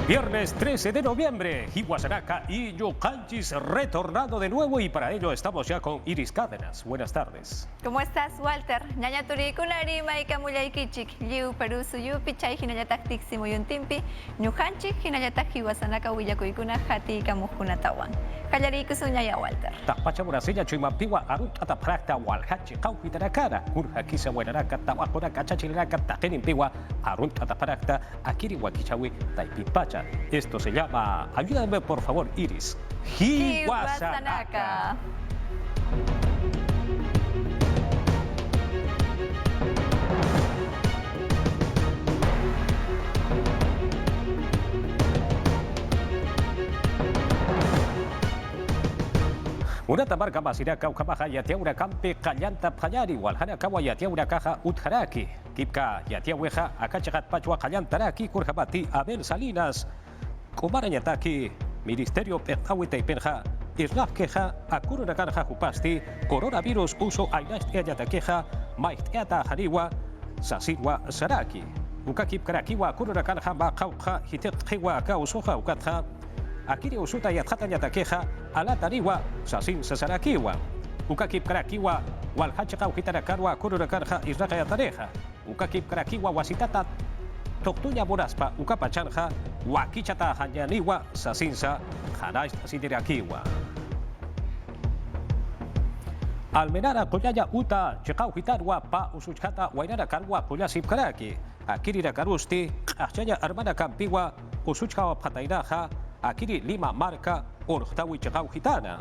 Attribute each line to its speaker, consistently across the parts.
Speaker 1: Viernes 13 de noviembre, Iwasanaca y Yucalchis retornado de nuevo y para ello estamos ya con Iris Cárdenas. Buenas tardes.
Speaker 2: ¿Cómo estás, Walter? Ñaña Turikunari, Maika Mulaykichik, Liu Perú Suyu, Pichay, Hinayatak Tiximo Yuntimpi, Ñujanchik, Hinayatak Iwasanaca, Huillacuicuna, Jati, Camujunatawan. Callariku Suñaya, Walter.
Speaker 1: Tapacha Burasilla, Chimampiwa, Arut Ataprakta, Walhachi, Kaupitanakara, Urjakisa, Buenaraca, Tahuacoraca, Chachilaraca, Tajenimpiwa, Arut Ataprakta, Akiri Wakichawi, Taipipacha. Esto se llama, ayúdame por favor, Iris, Iwasanaca. Una tamarca masira kaukabaja yatiaura kampe kallanta payari walhana kawa yatiaura kaja utharaki kipka yatiaweja akachagat pachua kallantaraki kurjabati Abel Salinas kumaranyataki Ministerio Pejawita y Penja Irnafkeja Akururakarja Jupasti Coronavirus uso Ainashtiayatakeja Maiktiata Hariwa Sasirwa Saraki Ukakip Karakiwa Kururakarja Bakauja Hitetjiwa Kausoja Ukatja Akiri usuta yatjata yatakeja alatariwa sasin sasarakiwa ukakip karakiwa walhachiqa ukitarakarwa kururakarja israqa yatareja ukakip karakiwa wasitata toktuña buraspa ukapachanja wakichata hanyaniwa sasinsa janash sidirakiwa almenara koyaya uta chiqaw hitarwa pa usuchkata wainara karwa pullasip karaki akirira karusti qachaya hermana kampiwa usuchkawa patairaja Akiri Lima Marca Ortawi Chagau Gitana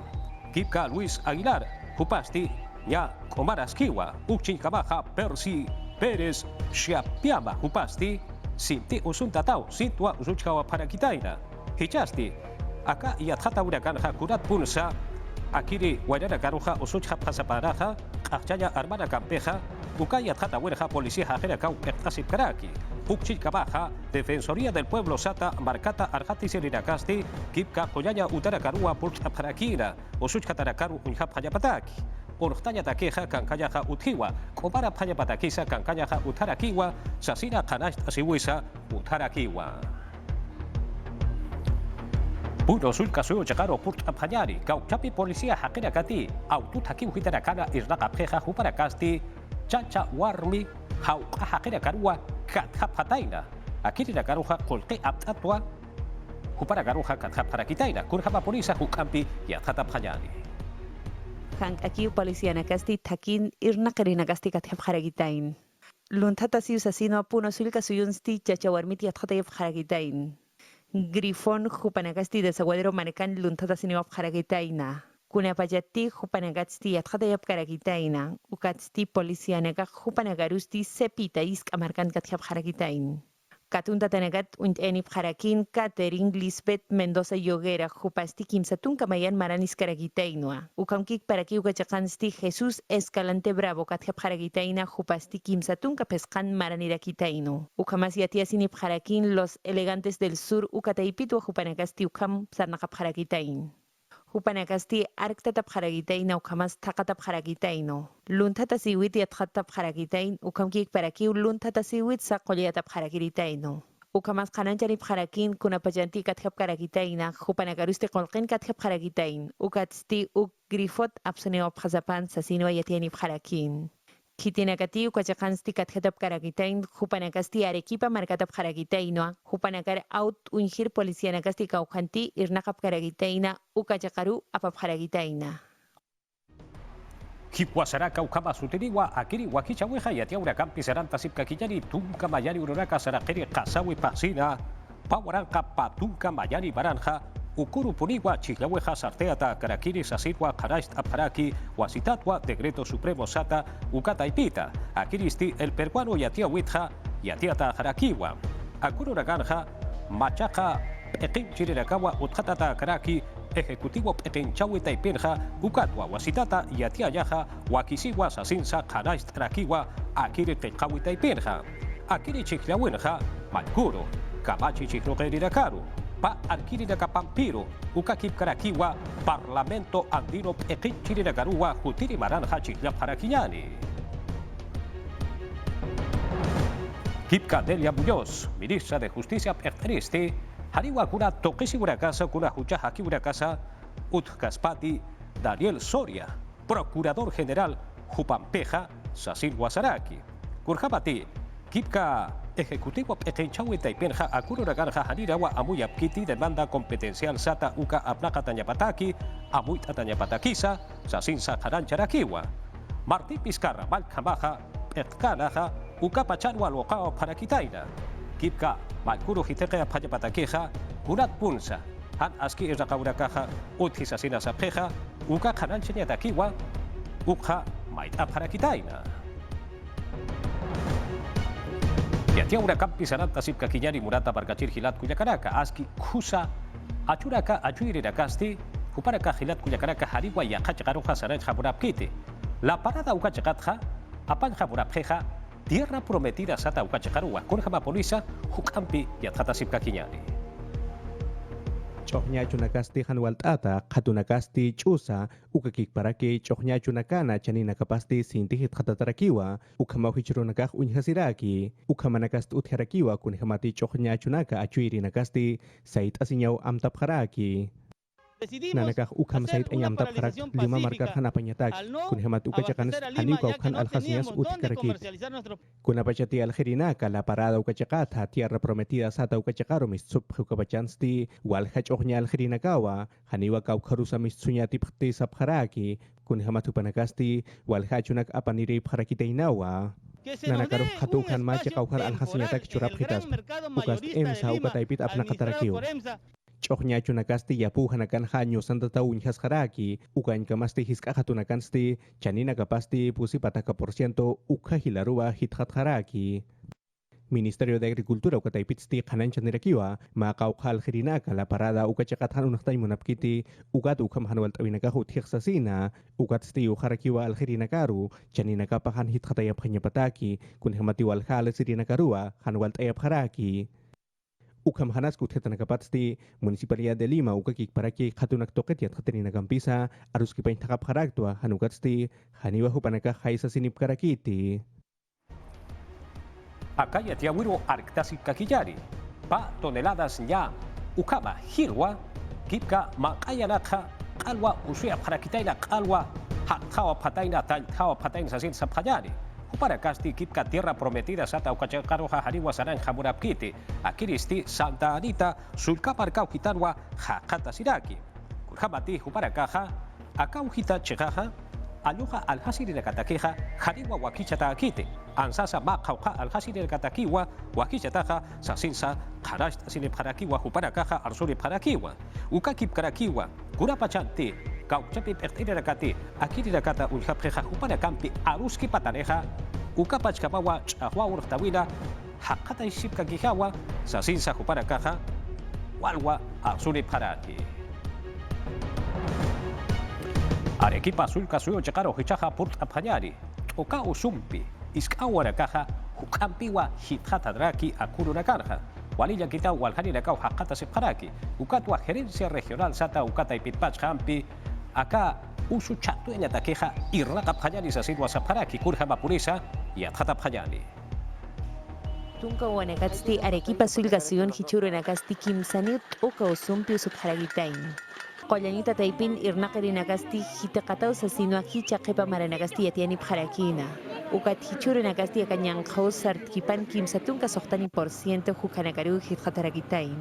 Speaker 1: Kipka Luis Aguilar Jupasti Ya Komaraskiwa Uchin Kabaja Percy Pérez Xiapiama Jupasti Sinti Usuntatau Sintwa Usuchkawa Parakitaina Hichasti Aka Yatjata Urakanja Kurat Punsa Akiri Wairara Karuja Usuchka Pasaparaja Achaya Armana Campeja Ukaya Tjata Huerja Policía Jerakau Ektasip Karaki Ukchil Kabaja, Defensoría del Pueblo Sata, Marcata Arjati Serinakasti, Kipka Koyaya Utarakarua Pulcha Parakira, Osuchkatarakaru Unjap Hayapataki, Ortaña Takeja, Kankayaja Uthiwa, Komara Hayapatakisa, Kankayaja Utarakiwa, Sasina Kanash Asiwisa, Utarakiwa. Puro Sulka Suyo Chagaro Pulcha Hayari, Gauchapi Policía Hakerakati, Aututaki Utarakara Irnakapeja Juparakasti, Chacha Warmi, Hauka Hakerakarua, Kathapataina, Akiri Garuja, Kolte Aptatua, Hupara Garuja, Kathaparakitaina, Kurjaba Polisa, Hukampi, Yatata Payani.
Speaker 3: Hank aquí Policía Nakasti, Takin, Irnakarina Gasti Kathaparagitain. Luntata Sius Asino, Puno Sulka Suyunsti, Chachawarmiti Athatayef Haragitain. Grifón, Hupanagasti de Saguadero Manecan, Luntata Sinio Haragitaina. Kunapayati, Hupanagasti, Athatayef Karagitaina. Ukatsti, Policía Nega, Hupanagarusti, Sepita Isk Amarkan Kathap Haragitain. Katunda Tanegat und Enip Harakin, Catering, Lisbeth Mendoza Yoguera, Jupasti Kimsatun Kamayan Maranis Karagitainua. Ukamkik para que Ugachakansti Jesús Escalante Bravo Kathap Haragitaina, Jupasti Kimsatun Kapeskan Maraniraquitaino. Ukamas Yatiasinip Harakin, Los Elegantes del Sur, Ukataipitu, Hupanagasti Ukam Sarnakap Haragitain. Hupanagasti Arktata Haragitaina, Ukamas Takata Haragitaino. Luntata Siwit Yatata Haragitain, Ukamkik para que Luntata Siwit Sakoyata Haragitaino. Ukamas Kananjani Harakin, Kunapajanti Kathap Karagitaina, Hupanagaruste Kolkin Kathap Haragitain, Ukatsti Uk Grifot Absoneo Hazapan, Sasino Yatiani Harakin. Kitinagati Ukachakansti Kathatap Karagitain, Hupanagasti Arequipa Markatap Haragitaino, Hupanagar Out Unhir Policianagasti Kauhanti, Irnakap Karagitaina, Ukachakaru Apap Haragitaina.
Speaker 1: Hikwasaraka Ukama Sutiriwa, Akiri Wakichaweja, Yatiaura Campi Saranta Sipka Kiyari, Tunka Mayari Ururaka Sarakiri Kasawi Pasina, Pawaranka Patunka Mayari Baranja, Ukuru Puniwa, Chilaweja Sarteata, Karakiri Sasirwa, Karast Aparaki, Wasitatwa, Decreto Supremo Sata, Ukata Ipita, Akiristi, el peruano Yatia Witja, Yatiata Harakiwa, Akuru Raganja, Machaja, Pekin Chirirakawa, Uthatata Karaki, Ejecutivo Pekenchawi Taipenja, Ukatwa, Wasitata, Yatia Yaja, Wakisiwa, Sasinsa, Karast Rakiwa, Akiri Techawi Taipenja, Akiri Chiklawenja, Malkuro, Kamachi Chikrokerirakaru, Pa Arkirirakapampiro, Ukakip Karakiwa, Parlamento Andino Pekin Chiriragaruwa, Jutiri Maranja Chikla Parakiñani. Kipka Delia Muñoz, ministra de Justicia Perteniste, hariwa kuna tokisi urakasa kuna hujah haki urakasa Utkaspati Daniel Soria, Procurador General Jupampeja Sasil Wasaraki. Kurjapati, Kipka Ejecutivo Pekenchawi Taipenja Akururaganja Hanirawa Amuya Kiti demanda competencial Sata Uka Apnaka Tanyapataki, Amuit Atanyapatakisa, Sasin Saharan Charakiwa. Martí Pizcarra, Malcamaja, Etkanaja, Uka Pachanwa Lokao Parakitaina. Kipka Malkuru Hiteka Payapatakeja, Kurat Punsa. Han aski irakaurakaja uthisasina sapjeja uka kananchenya takiwa ukha mait aparakitaina. Yatia urakampi sanat tasip kakinyari murata barkachir hilat kuyakaraka aski kusa achuraka achuiriracasti kuparaka hilat kuyakaraka hariwa yakachakaruja saranja burapkite. La parada ukachakatja apanja burapjeja tierra prometida sata ukachakarua kurjama polisa hukampi yatjatasip kakinyari.
Speaker 4: Chohnya chunakasti hanwaltata, katunakasti chusa, ukakikparaki chohnya chunakana chanina kapasti sintihit katatarakiwa, ukamauhichurunakah unyhasiraki, ukamanakast utharakiwa kunhamati chohnya chunaka achuirinakasti, sait asinyaw amtapharaki. Nanakah ukam sait anyam tapharak lima markar hanapanyatak, kunhamat ukachakanas haniuka ukan alhasnias utikarakit. Kunapachati algerinaka la parada ukachakata tierra prometida sata ukachakaro mistsub ukapachansti walhach ohnya algerinakawa haniwa kaukharusa mistsunyati phti sapharaki kunhamat upanakasti walhachunak apaniri pharakiteinawa. Nanakaruh khatukan macha kaukhar alhasniatak churaphitas ukast emsa ukataipit apnakatarakiw. Chohnya chunakasti yapu hanakan hanyo santata unyhasharaki ukan kamasti hiskahatunakansti chanina kapasti pusi pataka porciento ukha hilarua hithatharaki. Ministerio de Agricultura ukataipitsti kananchanirakiwa maqawqal khirinaka la parada ukachaqathan unahtay munapkiti ukat ukham hanwalt awinakahu thiqsasina ukatsti ukharakiwa al khirinakaru chaninaka pahan hithatayap khanyapataki kunhamati wal khal sirinakaruwa hanwalt ayap haraki. Ukam hanas kuthetanakapatsti Municipalidad de Lima ukakik paraki khatunak toqetiat khatenina kampisa arus kipain takap haraktua hanukatsti haniwa hupanaka haisa sinip karakiti.
Speaker 1: Acá ya tiawiro arktasi kakiyari pa toneladas nya ukama hirwa kipka makayanaka kalwa usuya parakitaina kalwa hakhawa pataina talhawa pataina sasin sapayari. Para kasti kipka tierra prometida sata ukachakaroja hariwa saranja murapkiti akiristi Santa Anita sulkaparkau hitanwa hakata siraki kurhamati huparakaja akauhita chegaja aluja alhasiri katakeja hariwa wakichata akite ansasa makauja alhasiri katakiwa wakichataja sasinsa harash sine parakiwa huparakaja arsuri parakiwa ukakip karakiwa kurapachante kauchapi pertine rakati akiri rakata ulhapjeja hupana kampi aruski pataneja ukapachkapawa chahwa urtawina hakata isipka kihawa sasinsa hupana kaja walwa arsuri parati Arequipa sulka suyo chakaro hichaja purt apanyari oka usumpi iskawara kaja hukampiwa hithata draki akuruna karja walilla kita walhani nakau hakata separaki ukatwa gerencia regional sata ukata ipitpach hampi acá usu chatuenya takeja irraka panyani sasidwa saparaki kurjama purisa y athata panyani
Speaker 3: Tunka wanakatsti Arequipa sulka suyon hichuru nakasti kimsanit uka usumpi usupharagitayn. Qoyanita taipin irnaqiri nakasti hitakataw sasinwa hichaqipa maranakasti yatiani pharakina. Ukat hichuru nakasti akanyanqaw sartkipan kimsatunka soqtani % hukanakaru hitqataragitayn.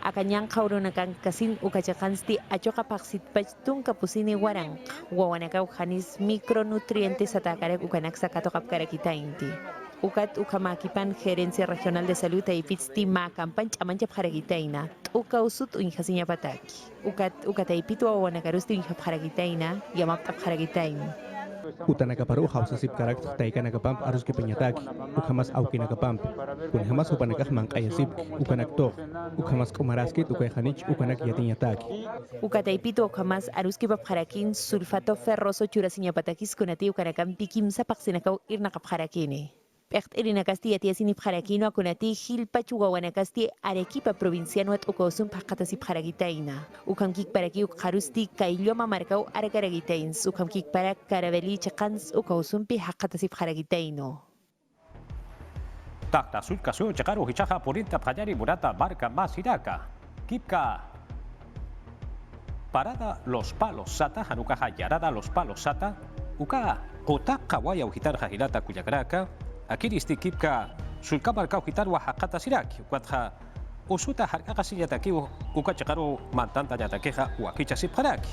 Speaker 3: Akanyang kaurunakan kasin ukachaqansti achoqa paqsitpach tunka pusini warang wawanakaw hanis micronutrientes atakarek ukanaksa katoqapkarakitaynti. Ukat ukamakipan Gerencia Regional de Salud taipitsti makampan chamanchap haragitayna uka usut unhasiñapataki. Ukataypitu wawanakarusti unhapharagitayna yamaptap haragitayn.
Speaker 4: Utanakaparu hausasip karak taikanakapamp arus kipanyataki ukamas aukinakapamp kunhamas upanakah mangkayasip ukanaktok ukamas kumaraskit ukayhanich ukanak yatinyataki
Speaker 3: Ukataypitu ukamas arus kipaparakin sulfato ferroso churasiñapatakis kunati ukanakampi kimsa paqsinakaw irnaqapharakini. Irinakasti yatiasini pharakino akunati hilpachu wawanakasti Arequipa provincianuat ukosum paqatasi pharagitayna. Ukamkik paraki ukharusti kailloma markau arakaragitains. Ukamkik para karabeli chaqans ukosumpi haqatasi pharagitayno.
Speaker 1: Takta sulka suyo chakaro hichaja porinta panyani murata marca más iraka kipka parada Los Palos Sata, hanukaha yarada Los Palos Sata, uka kota kawaya uhitar hahilata kuyakaraka, akiristi kipka sulkamar ka uhitar wahakata siraki, ukatha usuta harkaka siyatakiu uka chakaru mantanta yatakeha wakicha sipharaki.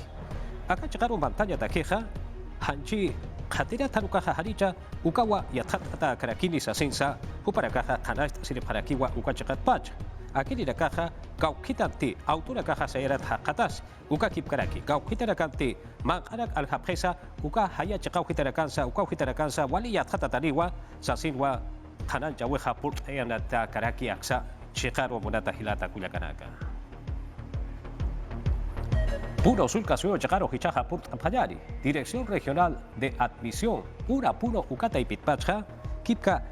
Speaker 1: Aka chakaru mantanya takeha, hanchi Hatira tarukaha haricha, ukawa yatata karakini sasensa, huparakaha kanast siriparakiwa ukachakat pach. Akiri rakaha, kaukitanti, autura kaha sayerat hakatas, ukakip karaki, kaukitarakanti, mangarak al hapesa, uka haya chakaukitarakansa, ukaukitarakansa, wali yatata tariwa, sasinwa, kanan jaweha purt eyanata karaki aksa, chikaro monata hilata kuyakanaka. Puro Sulca Suyo Chacaro Hichaja Purt Ampayari, Dirección Regional de Admisión, Pura Puro Ukata y Pitpacha, Kipka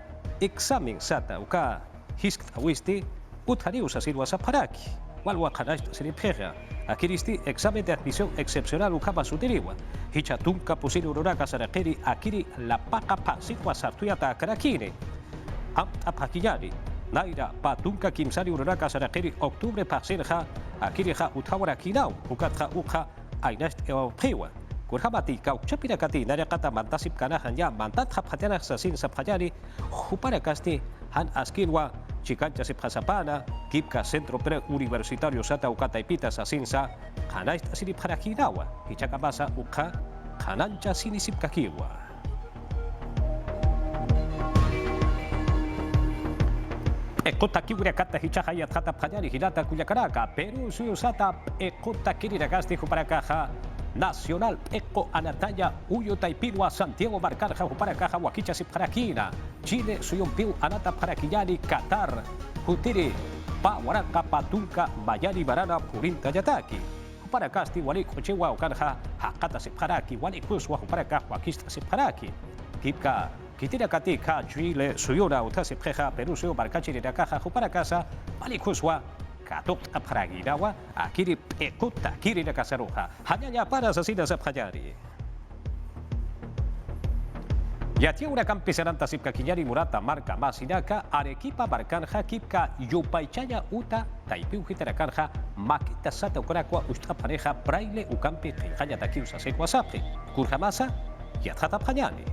Speaker 1: Examen Sata Uka Hisk Tawisti, Utharius Asirwa Saparaki, Walwa Kanash Siripjeja, Akiristi Examen de Admisión Excepcional Ukaba Sutiriwa, Hichatunka Pusiri Ururaka Sarakiri, Akiri La Pacapa Sitwa Sartuyata Karakine, Apakiyari, Naira Patunka Kimsari Ururaka Sarakiri, Octubre Pasirja, Akiriha Uthawara Kinau, Ukatha Ukha, Ainest Eopewa, Kurhamati, Kauchapirakati, Narakata Mantasip Kanahanya, Mantat Hapatana Sasin Sapayari, Huparakasti, Han Askirwa, Chicancha Sipasapana, Kipka Centro Pre-Universitario Sata Ukata Ipita Sasinsa, Hanaist Siripharakinawa, Hichakabasa Ukha, Hanancha Sinisipkakiwa. Ekota kiwira kata hichaha ya tata pajari hilata kuyakaraka, Peru suyusata ekota kiriragasti huparakaja, Nacional Eko Anataya Uyo Taipirwa Santiago Barcarja huparakaja Wakicha Sipharakina, Chile suyumpiu Anata Parakiyani Qatar, Hutiri Pa Waraka Patunka Bayani Barana Purinta Yataki, Huparakasti Wali Kochewa Ukanha Hakata Sipharaki, Wali Kuswa huparaka Wakista Sipharaki, Kipka Kitira Katika, Chile, Suyura, Utasi Preja, Perú, Suyo, Barcachi, Rakaja, Juparacasa, Palikuswa, Katok Apragirawa, Akiri Ekuta, Kiri de Casaroja, Hanyanya para Sasidas Apajari. Yatia una campeseranta Sipka Kinyari Murata, Marca Masinaka, Arequipa, Barcanja, Kipka, Yupaichaya, Uta, Taipiu, Hiterakarja, Makita Sata, Ucaracua, Ustapareja, Braille, Ucampi, Trinjaya, Takiusa, Sequasapi, Kurjamasa, Yatata Pajani.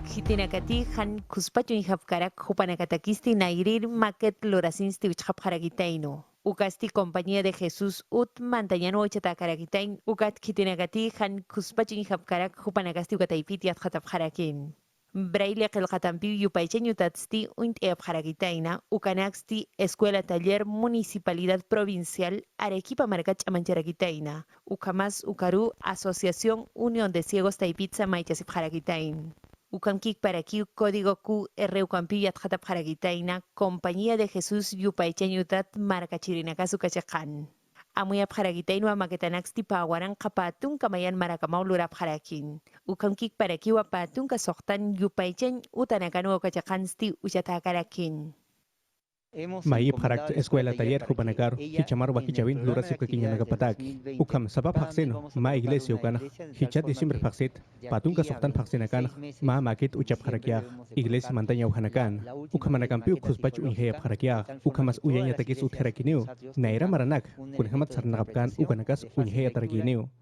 Speaker 3: Hitinakati han kuspacho inhapkarak hupanakatakisti nairir maket lorasinsti wichhapharagitaino. Ukasti Compañía de Jesús ut mantañano ochatakaragitayn ukat hitinakati han kuspacho inhapkarak hupanakasti ukataipiti athatapharakin. Braille qilqatampi yupaychaño tatsti uint eapharagitaina ukanaksti Escuela Taller Municipalidad Provincial Arequipa Marcach Amancharaquitaina. Ukamas Ukaru Asociación Unión de Ciegos Taipitza Maichasipharagitayn. Ukamkik para Q, código QR Ukampiyat Hatap Haragitaina, Compañía de Jesús Yupaychañutat Maracachirinacasu Cachacan. Amuyap Haragitaino a Maquetanaxti Pawaran Kapatun Kamayan Maracamaulurap Harakin. Ukamkik para Q Apatun Kasoktan Yupaychañ Utanacano Cachacansti Uchatakarakin.
Speaker 4: Maip harak escuela taller hupanakar hichamar wakichavin lurasuk kiñanagapatak ukam sabab hakseno ma iglesia ukana hichat diciembre faksit patunka soktan faksinakan ma makit uchap harakya iglesia mantanya uhanakan ukamanakampi ukhusbach unheyap harakya ukamas uyanya takis utherakineu naira maranak kunhamat sarnagapkan ukanakas unheya targineu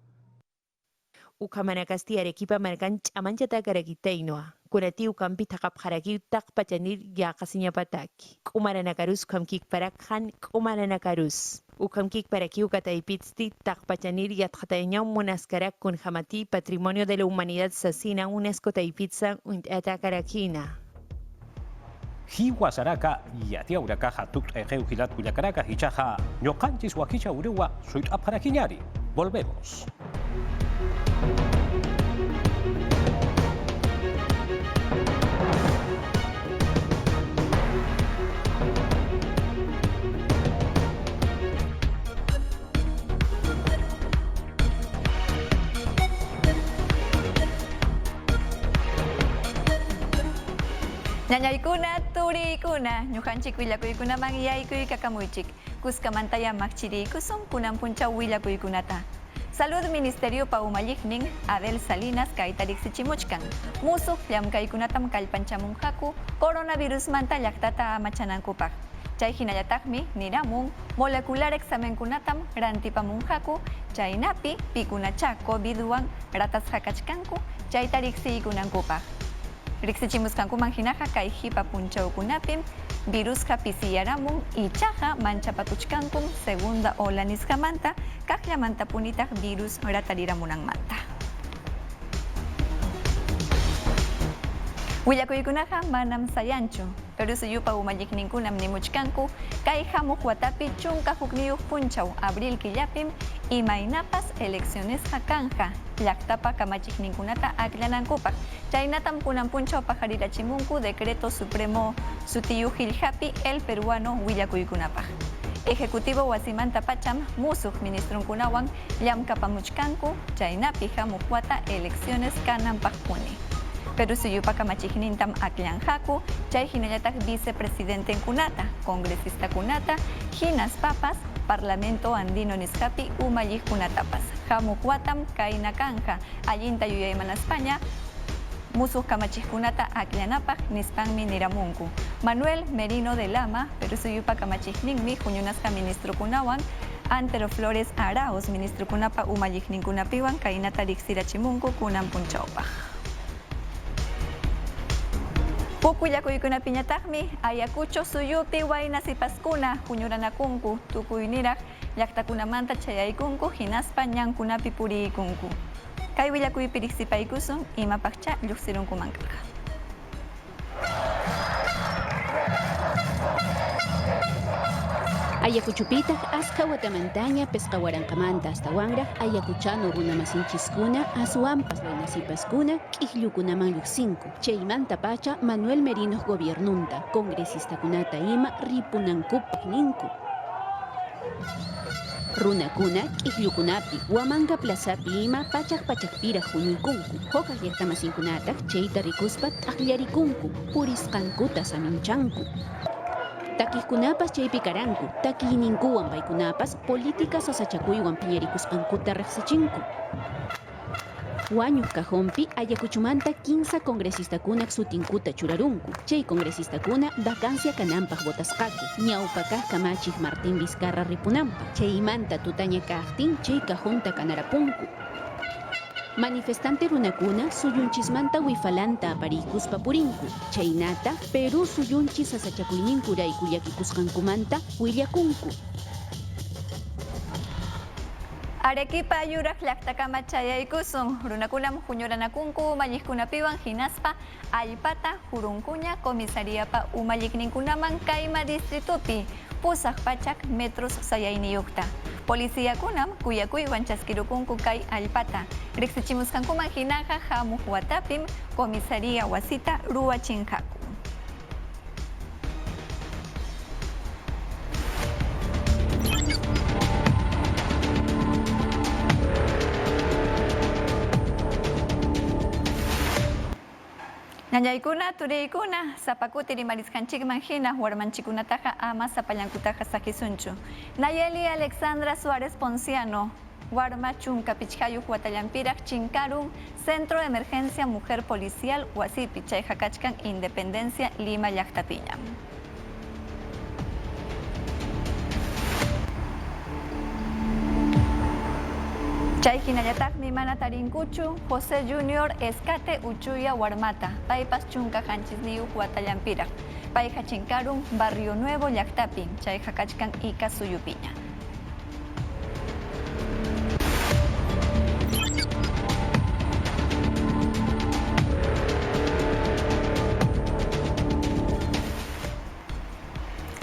Speaker 3: Ukamanakasti Arequipa Marcan Chamanchata Karagitainoa. Kurati Ukampi Takap Haraki Tak Pachanir Yakasinya Pataki. Umaranakarus Kamkik Parakhan Umaranakarus. Ukamkik Paraki Ukataipitsti Tak Pachanir Yatkataña Munaskarak Kunhamati Patrimonio de la Humanidad Sasina UNESCO Taipitza und Atakarakina.
Speaker 1: Hiwasaraka yatia urakaja tuk ejeujilat kuyakaraka hichaja ñoqanchis wakicha urewa suit aparakiñari. Volvemos.
Speaker 2: Ñañaykuna, turikuna, ñuqanchik willakuykuna mangyaykuy kakamuychik. Kuskamantaya makchiri kusum kunan puncha willakuykunata. Salud Ministerio Paumalliknin Adel Salinas kaitariksichimuchkan. Musuq llamkaykunatam kallpanchamunqaku coronavirus manta llaqtata amachanankupaq. chay hinallataqmi niramun molecular examenkunatam rantipamunqaku chaynapi pikunacha COVID-wan ratasqa kachkanku chayta riqsiykunankupaq. Riqsichimusqankuman hinaqa kay hipa punchawkunapim virusqa pisiyaramun ichaqa manchapakuchkankum segunda ola nisqamanta kaqllamanta punitaq virus ratariramunanmanta. Willakuykunaqa manam sayanchu, pero suyupa umalliqninkunam nimuchkanku kay hamuq watapi chunka hukniyuq punchaw abril killapim imaynapas eleccionesqa kanja llaqtapa kamachiqninkunata akllanankupaq. Chaynatam kunan punchaw pajarirachimunku decreto supremo sutiyuq qillqapi el peruano willakuykunapaq. Ejecutivo wasimanta pacham musuq ministrunkunawan llamkapamuchkanku chaynapi hamuq wata elecciones kananpaqpuni. Pero suyupa kamachiqnintam aklanqaku chay hinallataq vicepresidentenkunata, congresista-kunata, hinas papas, Parlamento Andino nisqapi umalliqkunatapas. Hamuq watam kayna kanja allinta yuyayman España musuq kamachiqkunata aklanapaq nispanmi niramunku. Manuel Merino de Lama, pero suyupa kamachiqninmi huñunasqa ministrokunawan Antero Flores Arauz ministrokunapa umalliqninkunapiwan kaynata riqsirachimunku kunan punchawpaq. Huk willakuykunapiñataqmi Ayacucho suyupi wayna sipaskuna huñuranakunku tukuyniraq llaqtakunamanta chayaykunku hinaspa ñankunapi puriykunku. Kay willakuypi riqsipaykusun imapaqcha lluqsirunkumanqa.
Speaker 5: Ayacuchupitaq asqa watamantaña pesqawaranqamanta astawanraq ayacuchano runamasinchiskuna aswanpas waynasipaskuna q'illukunaman lluqsinku. Chaymanta pacha Manuel Merino gobiernunta congresista-kunata ima ripunankupaq ninku. Runakuna q'illukunapi Huamanka plazapi ima pachaq-pachaqpiraq huñuykunku. Hukaq llaqtamasinkunataq chayta rikuspa t'aqllarikunku purisqankuta saminchanku. Takijkunapas chaypi karanku, takiyninkuwan paykunapas política sasachakuywan piñarikusqankuta riqsichinku. Wañuq kajonpi Ayacuchumanta 15 congresistakuna sutinkuta churarunku. Chay congresistakuna vacancia kananpaq votasqaku. Ñawpa kaq kamachiq Martín Vizcarra ripunanpaq. Chaymanta tutaña kaqtin chay kajonta kanarapunku. Manifestante runakuna suyunchismanta wifalanta apariykuspa purinku. Chaynata Perú suyunchis sasachakuyninkurayku llakikusqankumanta willakunku.
Speaker 2: Arequipa yuraq llaqtakama chayaykusun runakunam huñuranakunku umalliqkunapiwan hinaspa allpata hurunkuña komisariapa umalliqninkunaman kayma distritupi pusaq pachak metros sayayniyuqta. Policiakunam kuyakuywan chaskirukunku kay allpata. Riqsichimusqankuman hinaqa hamuq watapim komisaria wasita ruwachinqaku. Ñañaykuna, turiykuna, sapakuti rimarisqanchikman hina warmanchikunataqa ama sapallankutaqa sakisunchu. Nayeli Alexandra Suárez Ponciano, warma chunka pichqayuq watallampiraq chinkarun Centro de Emergencia Mujer Policial wasipi chayqa kachkan Independencia Lima llaqtapiña. Chay hinallataqmi mana tarinkuchu José Junior Escate Uchuya Warmata, paypas chunka qanchisniyuq watallampiraq. Payqa chinkarun Barrio Nuevo llaqtapi, chayqa kachkan Ica suyupiña.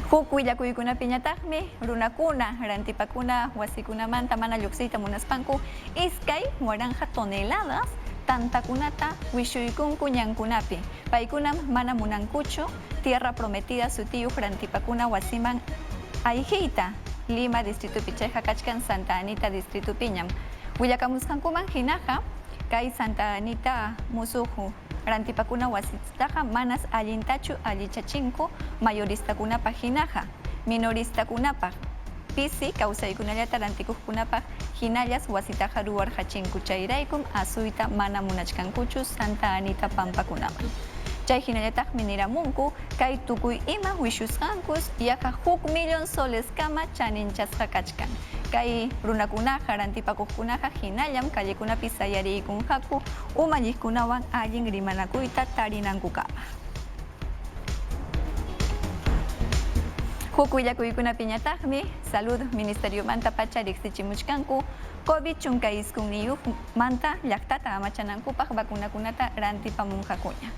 Speaker 2: Huk willakuykunapiñataqmi runakuna rantipakuna wasikunamanta mana lluqsiyta munaspanku iskay waranja toneladas tantakunata wishuykunku ñankunapi. Paykunam mana munankuchu Tierra Prometida sutiyuq rantipakuna wasiman ayqiyta Lima distritupi chayqa kachkan Santa Anita distritupiñam. Willakamusqankuman hinaqa kay Santa Anita musuq rantipakuna wasitaqa manas allintachu allichachinku mayoristakuna hinaqa minoristakunapaq pisi kawsaykunallata rantikuqkunapaq hinallas wasitaqa ruwarqachinku chayraykum asuyta mana munachkankuchu Santa Anita pampakunaman. Chay hinallataq miniramunku kay tukuy ima wishusqankus yaqa 1 millón soles kama chaninchasqa kachkan. Kay runakunaqa rantipakuqkunaqa hinallam kallekunapi sayariykunqaku umalliqkunawan allin rimanakuyta tarinankuqapaq. Huk willakuykunapiñataqmi Salud Ministeriomanta pacha riqsichimuchkanku COVID chunka iskunniyuqmanta llaqtata amachanankupaq vacunakunata rantipamunqakuña.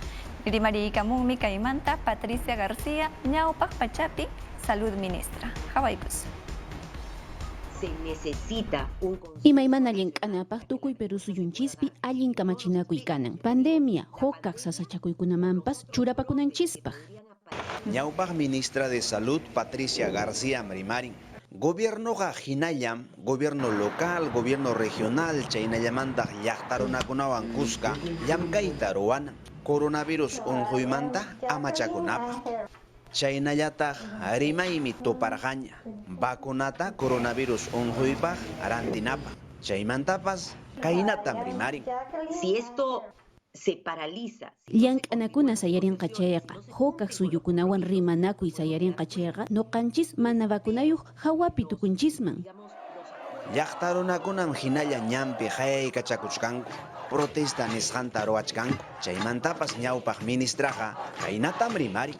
Speaker 2: Rimariykamunmi kaymanta Patricia García ñawpaq pachapi Salud Ministra. Hawaykus.
Speaker 6: Se necesita un
Speaker 5: Imaymana llank'anapaq tukuy Perú suyunchispi allin kamachinakuy kanan. Pandemia hukaq sasachakuykunamanpas churapakunanchispaq.
Speaker 7: Ñawpaq ministra de Salud Patricia García Mrimarin. Gobierno hinallam, gobierno local, gobierno regional, chaynallamantaq llaqtarunakunawan kusqa llamkayta ruwanan. Coronavirus unquymanta amachakunapaq. Chaynallataq rimaymi tuparqaña. Vacunata coronavirus unquypaq rantinapaq. Chaymantapas kaynatam rimarin.
Speaker 6: Si esto se paraliza.
Speaker 5: Llank'anakuna sayarinqa chayqa, hukaq suyukunawan rimanakuy sayarinqa chayqa, nuqanchis mana vacunayuq hawapi tukunchisman.
Speaker 7: Llaqtarunakunan hinalla ñampi hayaykachakuchkanku, protesta nisqanta ruwachkanku. Chaymantapas ñawpaq ministraqa kaynatam rimarin.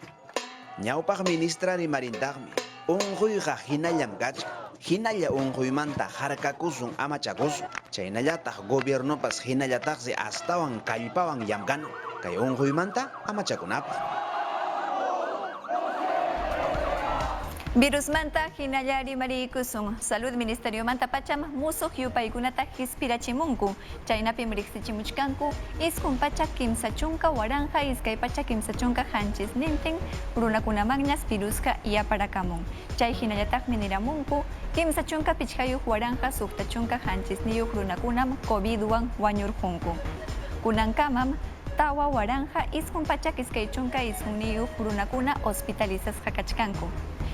Speaker 7: Ñawpaq ministra rimarintaqmi, unquyqa hinallam kachkan. Hinalla unquymanta harkakusun amachakusun. Chaynallataq gobiernopas hinallataqsi astawan kallpawan llamkana. Kay unquymanta amachakunapaq.
Speaker 2: Virusmanta hinalla rimariykusun Salud Ministeriomanta pacham musuq yupaykunata hispirachimunku. Chaynapim riqsichimuchkanku iskun pacha kimsa chunka waranja iskay pacha kimsa chunka hanchis nintin runakunamanñas virusqa yaparakamun. Chay hinallataqmi niramunku kimsa chunka pichqayuq waranja sukta chunka hanchis niyuq runakunam COVID-wan wañurqunku. Kunankamam tawa waranja iskun pacha iskay chunka iskun niyuq runakuna hospitalizasqa kachkanku.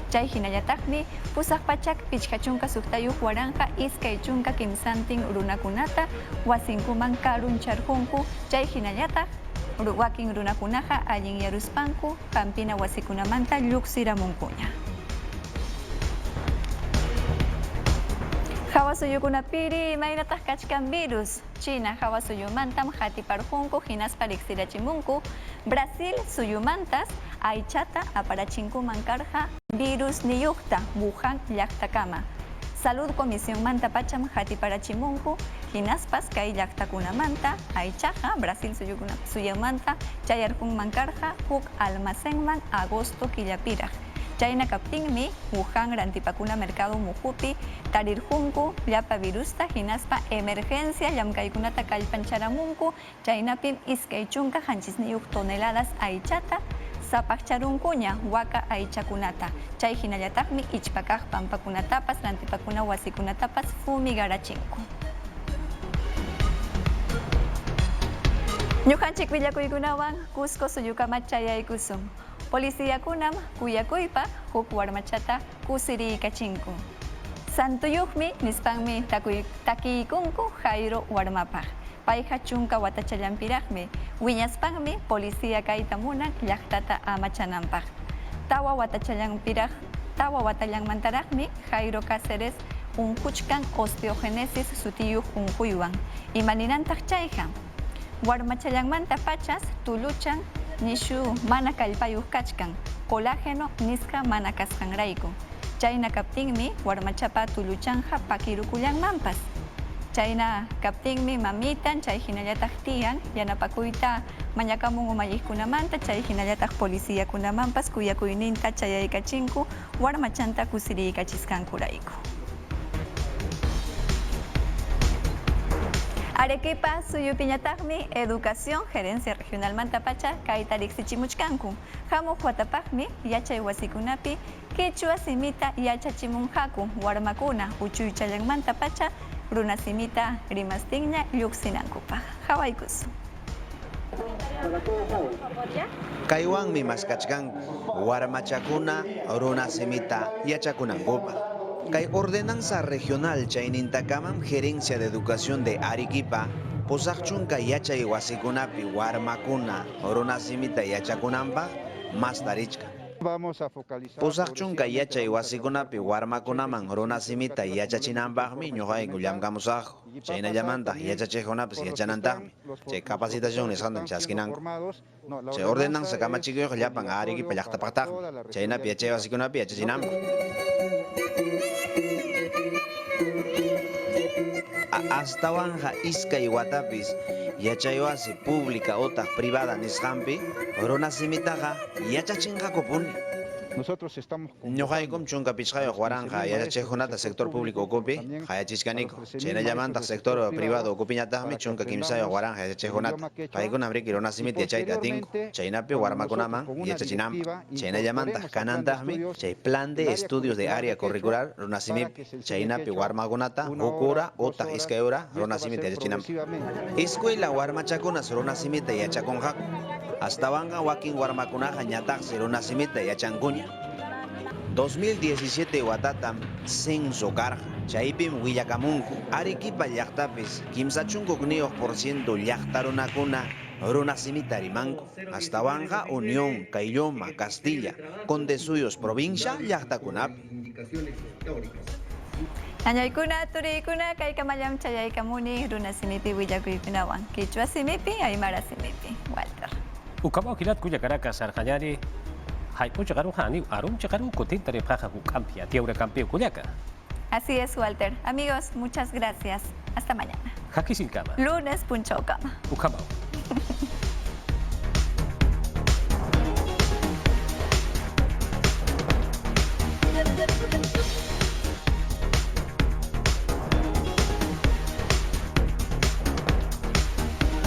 Speaker 2: Chay hinallataqmi pusaq pachak pichqa chunka suktayuq waranja iskay chunka kimsantin runakunata wasinkuman karuncharqunku. Chay hinallataq wakin runakunaqa allin yaruspanku Pampina wasikunamanta lluqsiramunkuña. Hawasuyukunapiri imaynataq kachkan virus. China hawasuyumantam hatiparqunku hinaspa riqsirachimunku. Brasil suyumantas aychata aparachinkuman karqa virus niyuqta Wuhan llaqtakama. Salud Comisión manta pacham hatiparachimunku hinaspas kay llaqtakunamanta aychaqa Brasil suyumanta chayarqunman karqa huk almacenman agosto killapiraq. Chayna kaptinmi Wuhan rantipakuna mercado muhupi tarirqunku llapa virusta hinaspa emergencia llamkaykunata kallpancharamunku. Chaynapim iskay chunka hanchisniyuq toneladas aychata sapaqcharunkuña waka aychakunata. Chay hinallataqmi ichpakaq pampakunatapas rantipakuna wasikunatapas fumigarachinku. Ñuqanchik willakuykunawan Cusco suyukamat chayaykusun. Policiakunam kuyakuypa huk warmachata kusiriykachinku. Santuyuqmi nispanmi takiykunku Jairo warmapaq. Payqa chunka watachallampiraqmi wiñaspanmi policía kayta munan llaqtata amachananpaq. Tawa watallanmantaraqmi Jairo Cáceres unquchkan osteogenesis sutiyuq unquywan. Imaninantaq chayqa warmachallanmanta pachas tuluchan nishu mana kallpayuq kachkan, colágeno nisqa mana kasqanrayku. Chayna kaptinmi warmachapa tuluchanja pakirukullanmanpas. Chayna kaptinmi mamitan chay hinallataq tiyan yanapakuyta mañakamun umalliqkunamanta chay hinallataq policiakunamanpas kuyakuyninta chayaykachinku warmachanta kusiriykachiskankurayku. Arequipa suyupiñataqmi Educación Gerencia Regional Mantapacha kayta riqsichimuchkanku. Hamuq watapaqmi yachay wasikunapi Quechua simita yachachimunqaku warmakuna uchuychallanmantapacha runa simita rimastinña lluqsinankupaq. Hawaykus.
Speaker 7: Kaywanmi maskachkanku warmachakuna runa simita yachakunankupaq. Kay ordenanza regional chaynintakaman Gerencia de Educación de Arequipa Pusaqchunka yachay wasikunapi warmakuna runa simita yachakunanpaq mas tarichka. Pusaqchunka yachay wasikunapi warmakunaman runa simita yachachinanpaqmi ñuqayku llamkamusaqku. Chaynallamanta yachachiqkunapis yachanantaqmi. Chay capacitación nisqanta chaskinanku. Chay ordenanza kamachikuyuq llapan arikipa llaqtapaqtaqmi. Chaynapi yachay wasikunapi yachachinanpaq. Astawanja iskay watapis yachay wasi pública utaq privada nisqanpi runa simitaqa yachachinqakupuni. Ñuqaykum chunka pichqayuq waranja yachachiqkunata sector público ukupi qayachishkaniku. Chaynallamanta sector privado ukupiñataqmi chunka kimsayuq waranja yachachiqkunata. Paykunam riki runa simita yachayta atinku. Chaynapi warmakunaman yachachinanpaq. Chaynallamanta kanantaqmi chay plan de estudios de área curricular runa simipi. Chaynapi warmakunata hukura utaq iskay hora runa simita yachachinanpaq. Escuela warmachakunas runa simita yachakunqaku. Astawanqa wakin warmakunaqa ñataqsi runa simita yachankuña. 2017 watatam censo karqa. Chaypim willakamunku. Arequipa llaqtapis kimsa chunkuqniyuq % llaqta runakuna runa simita rimanku. Astawanqa Unión, Caylloma, Castilla, Condesuyos provincia llaqtakunapi.
Speaker 2: Ñañaykuna, turiykuna, kay kamallam chayaykamuni runa simipi willakuykunawan. Kichwa simipi, Aymara simipi. Walter.
Speaker 1: Ukama kilat kuya Caracas arjayari. Hay mucho garujani, arum chakaru kutintare paja kukampia, tiaura campio kuliaka.
Speaker 2: Así es, Walter. Amigos, muchas gracias. Hasta mañana.
Speaker 1: Haki sin cama.
Speaker 2: Lunes, puncho cama.
Speaker 1: Ukama.